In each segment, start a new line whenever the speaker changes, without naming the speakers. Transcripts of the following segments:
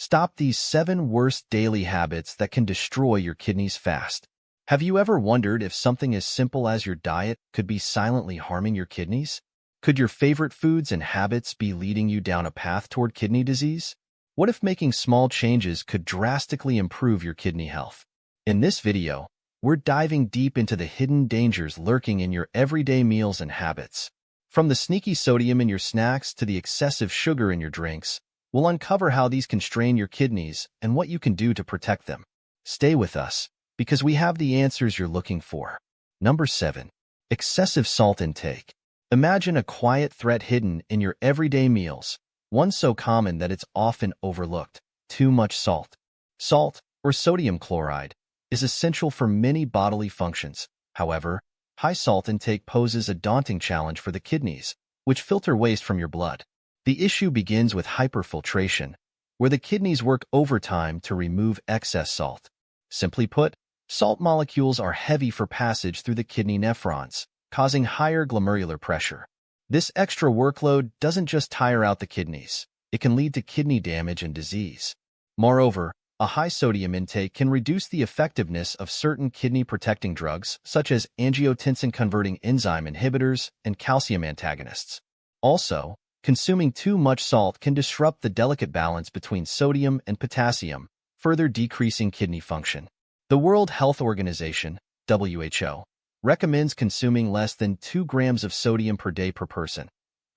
Stop these 7 worst daily habits that can destroy your kidneys fast. Have you ever wondered if something as simple as your diet could be silently harming your kidneys? Could your favorite foods and habits be leading you down a path toward kidney disease? What if making small changes could drastically improve your kidney health? In this video, we're diving deep into the hidden dangers lurking in your everyday meals and habits. From the sneaky sodium in your snacks to the excessive sugar in your drinks, we'll uncover how these can strain your kidneys and what you can do to protect them. Stay with us, because we have the answers you're looking for. Number 7. Excessive salt intake. Imagine a quiet threat hidden in your everyday meals, one so common that it's often overlooked: too much salt. Salt, or sodium chloride, is essential for many bodily functions. However, high salt intake poses a daunting challenge for the kidneys, which filter waste from your blood. The issue begins with hyperfiltration, where the kidneys work overtime to remove excess salt. Simply put, salt molecules are heavy for passage through the kidney nephrons, causing higher glomerular pressure. This extra workload doesn't just tire out the kidneys, it can lead to kidney damage and disease. Moreover, a high sodium intake can reduce the effectiveness of certain kidney-protecting drugs, such as angiotensin-converting enzyme inhibitors and calcium antagonists. Also, consuming too much salt can disrupt the delicate balance between sodium and potassium, further decreasing kidney function. The World Health Organization, WHO, recommends consuming less than 2 grams of sodium per day per person.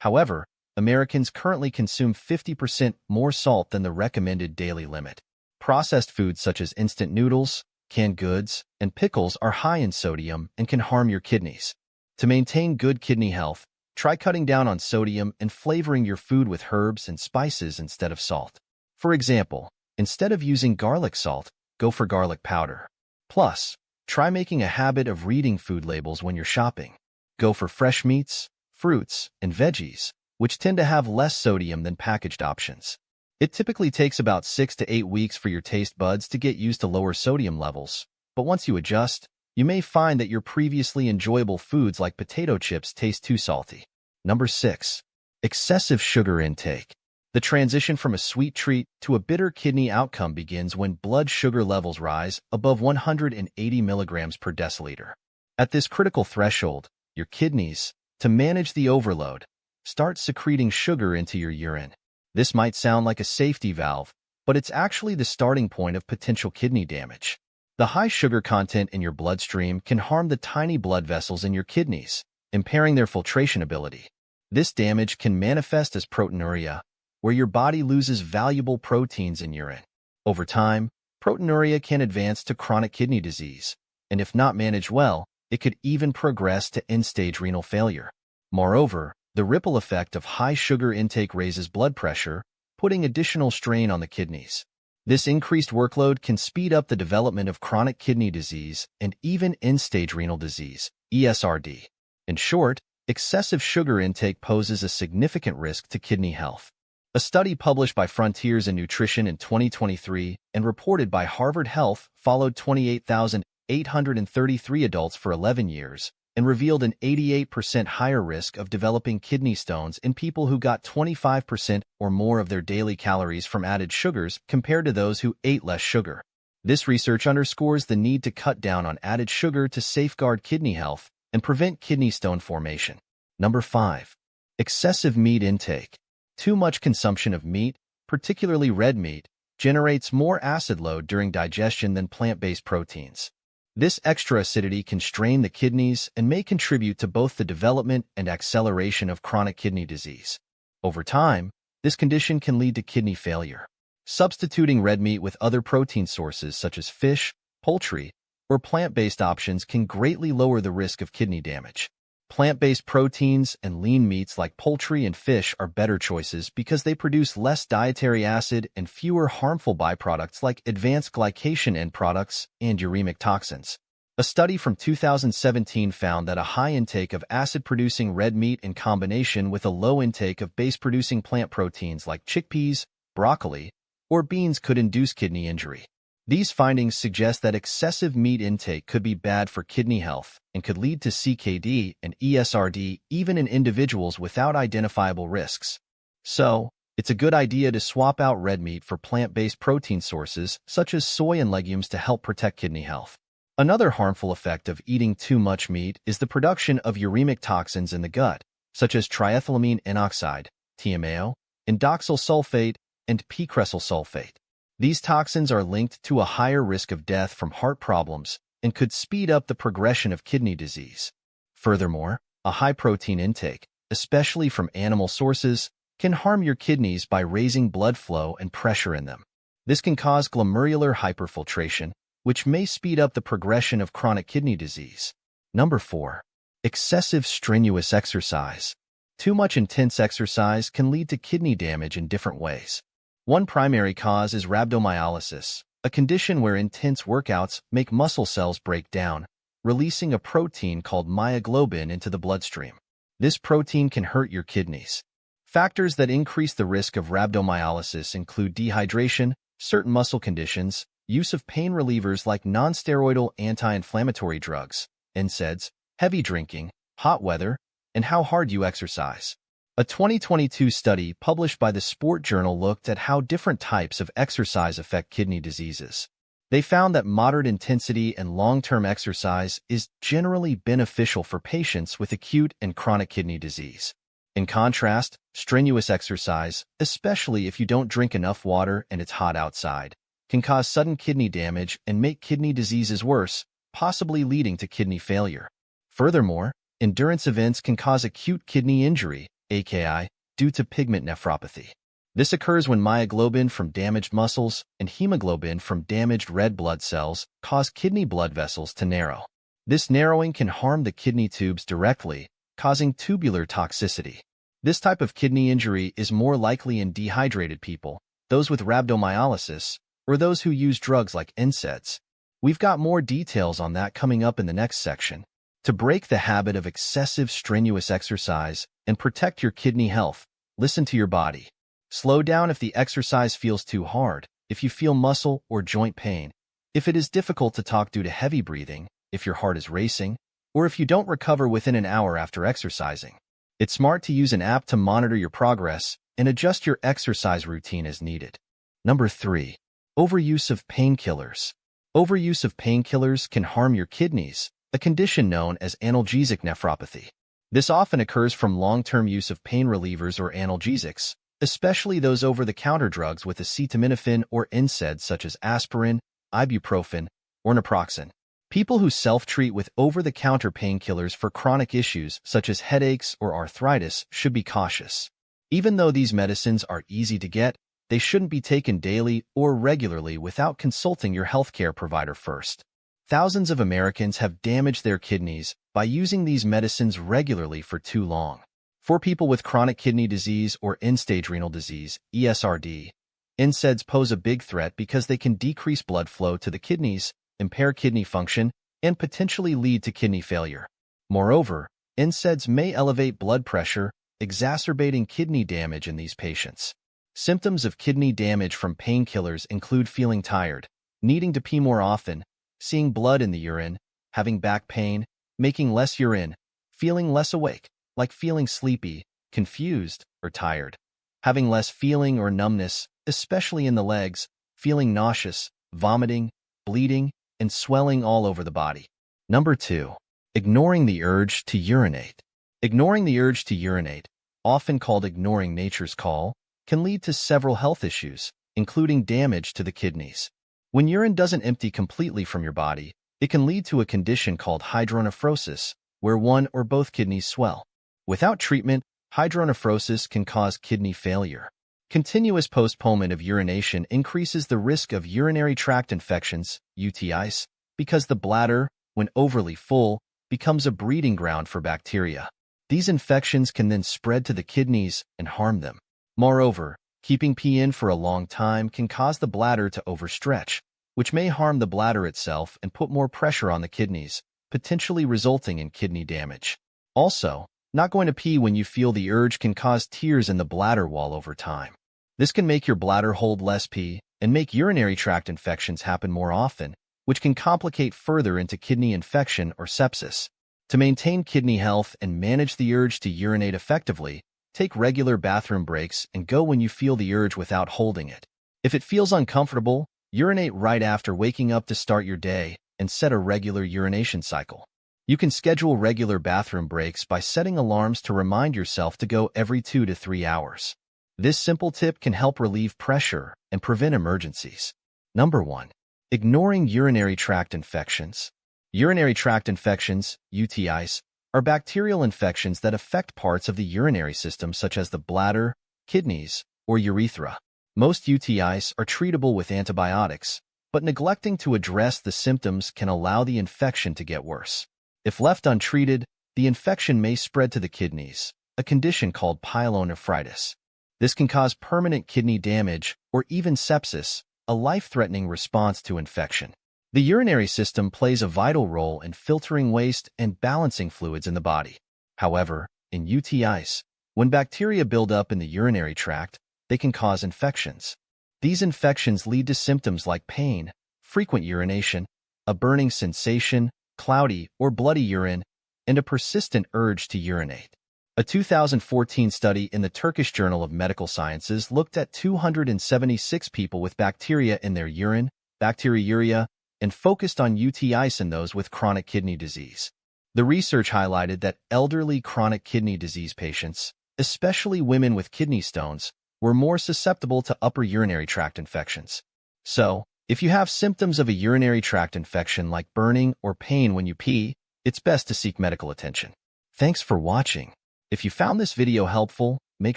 However, Americans currently consume 50% more salt than the recommended daily limit. Processed foods such as instant noodles, canned goods, and pickles are high in sodium and can harm your kidneys. To maintain good kidney health, try cutting down on sodium and flavoring your food with herbs and spices instead of salt. For example, instead of using garlic salt, go for garlic powder. Plus, try making a habit of reading food labels when you're shopping. Go for fresh meats, fruits, and veggies, which tend to have less sodium than packaged options. It typically takes about 6 to 8 weeks for your taste buds to get used to lower sodium levels, but once you adjust, you may find that your previously enjoyable foods like potato chips taste too salty. Number 6. Excessive sugar intake. The transition from a sweet treat to a bitter kidney outcome begins when blood sugar levels rise above 180 milligrams per deciliter. At this critical threshold, your kidneys, to manage the overload, start secreting sugar into your urine. This might sound like a safety valve, but it's actually the starting point of potential kidney damage. The high sugar content in your bloodstream can harm the tiny blood vessels in your kidneys, impairing their filtration ability. This damage can manifest as proteinuria, where your body loses valuable proteins in urine. Over time, proteinuria can advance to chronic kidney disease, and if not managed well, it could even progress to end-stage renal failure. Moreover, the ripple effect of high sugar intake raises blood pressure, putting additional strain on the kidneys. This increased workload can speed up the development of chronic kidney disease and even end-stage renal disease, ESRD. In short, excessive sugar intake poses a significant risk to kidney health. A study published by Frontiers in Nutrition in 2023 and reported by Harvard Health followed 28,833 adults for 11 years and revealed an 88% higher risk of developing kidney stones in people who got 25% or more of their daily calories from added sugars compared to those who ate less sugar. This research underscores the need to cut down on added sugar to safeguard kidney health and prevent kidney stone formation. Number 5. Excessive meat intake. Too much consumption of meat, particularly red meat, generates more acid load during digestion than plant-based proteins. This extra acidity can strain the kidneys and may contribute to both the development and acceleration of chronic kidney disease. Over time, this condition can lead to kidney failure. Substituting red meat with other protein sources such as fish, poultry, or plant-based options can greatly lower the risk of kidney damage. Plant-based proteins and lean meats like poultry and fish are better choices because they produce less dietary acid and fewer harmful byproducts like advanced glycation end products and uremic toxins. A study from 2017 found that a high intake of acid-producing red meat in combination with a low intake of base-producing plant proteins like chickpeas, broccoli, or beans could induce kidney injury. These findings suggest that excessive meat intake could be bad for kidney health and could lead to CKD and ESRD even in individuals without identifiable risks. So, It's a good idea to swap out red meat for plant-based protein sources, such as soy and legumes, to help protect kidney health. Another harmful effect of eating too much meat is the production of uremic toxins in the gut, such as triethylamine N-oxide, TMAO, indoxyl sulfate, and p-cresyl sulfate. These toxins are linked to a higher risk of death from heart problems and could speed up the progression of kidney disease. Furthermore, a high protein intake, especially from animal sources, can harm your kidneys by raising blood flow and pressure in them. This can cause glomerular hyperfiltration, which may speed up the progression of chronic kidney disease. Number 4. Excessive strenuous exercise. Too much intense exercise can lead to kidney damage in different ways. One primary cause is rhabdomyolysis, a condition where intense workouts make muscle cells break down, releasing a protein called myoglobin into the bloodstream. This protein can hurt your kidneys. Factors that increase the risk of rhabdomyolysis include dehydration, certain muscle conditions, use of pain relievers like nonsteroidal anti-inflammatory drugs, NSAIDs, heavy drinking, hot weather, and how hard you exercise. A 2022 study published by the Sport Journal looked at how different types of exercise affect kidney diseases. They found that moderate intensity and long-term exercise is generally beneficial for patients with acute and chronic kidney disease. In contrast, strenuous exercise, especially if you don't drink enough water and it's hot outside, can cause sudden kidney damage and make kidney diseases worse, possibly leading to kidney failure. Furthermore, endurance events can cause acute kidney injury, AKI, due to pigment nephropathy. This occurs when myoglobin from damaged muscles and hemoglobin from damaged red blood cells cause kidney blood vessels to narrow. This narrowing can harm the kidney tubes directly, causing tubular toxicity. This type of kidney injury is more likely in dehydrated people, those with rhabdomyolysis, or those who use drugs like NSAIDs. We've got more details on that coming up in the next section. To break the habit of excessive strenuous exercise and protect your kidney health, listen to your body. Slow down if the exercise feels too hard, if you feel muscle or joint pain, if it is difficult to talk due to heavy breathing, if your heart is racing, or if you don't recover within an hour after exercising. It's smart to use an app to monitor your progress and adjust your exercise routine as needed. Number 3. Overuse of painkillers. Overuse of painkillers can harm your kidneys, a condition known as analgesic nephropathy. This often occurs from long-term use of pain relievers or analgesics, especially those over-the-counter drugs with acetaminophen or NSAIDs such as aspirin, ibuprofen, or naproxen. People who self-treat with over-the-counter painkillers for chronic issues such as headaches or arthritis should be cautious. Even though these medicines are easy to get, they shouldn't be taken daily or regularly without consulting your healthcare provider first. Thousands of Americans have damaged their kidneys by using these medicines regularly for too long. For people with chronic kidney disease or end-stage renal disease, ESRD, NSAIDs pose a big threat because they can decrease blood flow to the kidneys, impair kidney function, and potentially lead to kidney failure. Moreover, NSAIDs may elevate blood pressure, exacerbating kidney damage in these patients. Symptoms of kidney damage from painkillers include feeling tired, needing to pee more often, seeing blood in the urine, having back pain, making less urine, feeling less awake, like feeling sleepy, confused, or tired, having less feeling or numbness, especially in the legs, feeling nauseous, vomiting, bleeding, and swelling all over the body. Number 2. Ignoring the urge to urinate. Ignoring the urge to urinate, often called ignoring nature's call, can lead to several health issues, including damage to the kidneys. When urine doesn't empty completely from your body, it can lead to a condition called hydronephrosis, where one or both kidneys swell. Without treatment, hydronephrosis can cause kidney failure. Continuous postponement of urination increases the risk of urinary tract infections, UTIs, because the bladder, when overly full, becomes a breeding ground for bacteria. These infections can then spread to the kidneys and harm them. Moreover, keeping pee in for a long time can cause the bladder to overstretch, which may harm the bladder itself and put more pressure on the kidneys, potentially resulting in kidney damage. Also, not going to pee when you feel the urge can cause tears in the bladder wall over time. This can make your bladder hold less pee and make urinary tract infections happen more often, which can complicate further into kidney infection or sepsis. To maintain kidney health and manage the urge to urinate effectively, Take regular bathroom breaks and go when you feel the urge without holding it. If it feels uncomfortable, urinate right after waking up to start your day and set a regular urination cycle. You can schedule regular bathroom breaks by setting alarms to remind yourself to go every 2 to 3 hours. This simple tip can help relieve pressure and prevent emergencies. Number 1. Ignoring urinary tract infections. Urinary tract infections, UTIs, are bacterial infections that affect parts of the urinary system such as the bladder, kidneys, or urethra. Most UTIs are treatable with antibiotics, but neglecting to address the symptoms can allow the infection to get worse. If left untreated, the infection may spread to the kidneys, a condition called pyelonephritis. This can cause permanent kidney damage or even sepsis, a life-threatening response to infection. The urinary system plays a vital role in filtering waste and balancing fluids in the body. However, in UTIs, when bacteria build up in the urinary tract, they can cause infections. These infections lead to symptoms like pain, frequent urination, a burning sensation, cloudy or bloody urine, and a persistent urge to urinate. A 2014 study in the Turkish Journal of Medical Sciences looked at 276 people with bacteria in their urine, bacteriuria, and focused on UTIs in those with chronic kidney disease. The research highlighted that elderly chronic kidney disease patients, especially women with kidney stones, were more susceptible to upper urinary tract infections. So, if you have symptoms of a urinary tract infection like burning or pain when you pee, it's best to seek medical attention. Thanks for watching. If you found this video helpful, make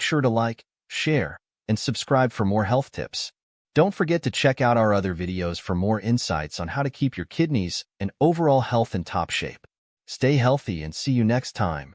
sure to like, share, and subscribe for more health tips. Don't forget to check out our other videos for more insights on how to keep your kidneys and overall health in top shape. Stay healthy and see you next time.